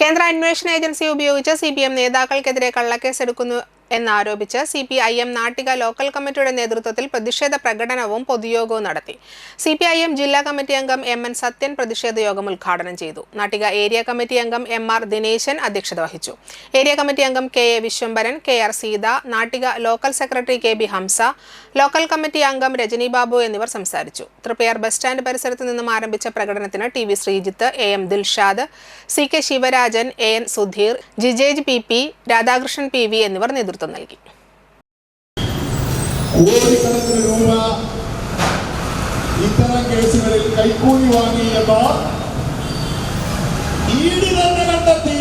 കേന്ദ്ര അന്വേഷണ ഏജൻസി ഉപയോഗിച്ച് സിപിഎം നേതാക്കൾക്കെതിരെ കള്ളക്കേസെടുക്കുന്നു എന്നാരോപിച്ച് സിപിഐഎം നാട്ടിക ലോക്കൽ കമ്മിറ്റിയുടെ നേതൃത്വത്തിൽ പ്രതിഷേധ പ്രകടനവും പൊതുയോഗവും നടത്തി. സിപിഐഎം ജില്ലാ കമ്മിറ്റി അംഗം എം.എൻ. സത്യൻ പ്രതിഷേധ യോഗം ഉദ്ഘാടനം ചെയ്തു. നാട്ടിക ഏരിയ കമ്മിറ്റി അംഗം എം.ആർ. ദിനേശൻ അധ്യക്ഷത വഹിച്ചു. ഏരിയ കമ്മിറ്റി അംഗം K A. Vishwambharan, K R. Seetha, Nattika local secretary K B. Hamsa, local committee അംഗം രജനി ബാബു എന്നിവർ സംസാരിച്ചു. തൃപ്പയാർ ബസ് സ്റ്റാൻഡ് പരിസരത്ത് നിന്നും ആരംഭിച്ച പ്രകടനത്തിന് TV. Sreejith, A M. Dilshad, സി.കെ. Sivarajan, എ.എൻ. Sudheer, ജിജേജ് പി.പി, Radhakrishnan PV. എന്നിവർ നേതൃത്വം നൽകി. കോടിക്കണക്കിന് രൂപ ഇത്തരം കേസുകളിൽ കൈക്കൂലി വാങ്ങിയെന്ന് ഇഡി തന്നെ കണ്ടെത്തി.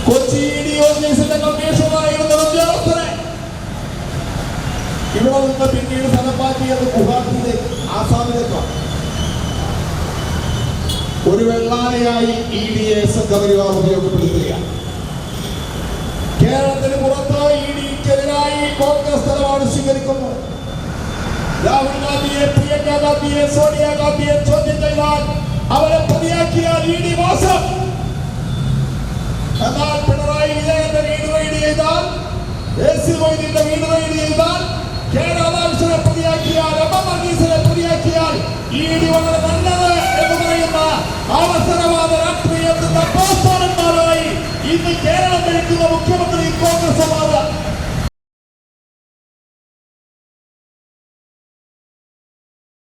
കൊച്ചി ഇഡി ഓഫീസിന്റെ കമ്മീഷണറായിരുന്ന ഉദ്യോഗസ്ഥരെ ഇവിടെ നിന്ന് പിന്നീട് സ്ഥലമാക്കിയത് ഗുവാഹത്തിയിലേക്ക്, ആസാമിലേക്കാണ്. ഒരു വെള്ളാനയായി ഇഡിയെ സംഘപരിവാർ ഉപയോഗപ്പെടുത്തുകയാണ്. കേരളത്തിന് പുറത്ത് ഇഡിക്കെതിരായി കോൺഗ്രസ് നിലപാട് സ്വീകരിക്കുന്നു. രാഹുൽ ഗാന്ധിയെ, പ്രിയങ്ക ഗാന്ധിയെ, സോണിയാഗാന്ധിയെ ചോദ്യം ചെയ്താൽ അവരെ പ്രതിയാക്കിയാൽ ഇഡി മോശം. എന്നാൽ പിണറായി വിജയന്റെ വീട് റെയ്ഡ് ചെയ്താൽ, എ.സി. മൊയ്തീന്റെ വീട് റെയ്ഡ് ചെയ്താൽ കേരള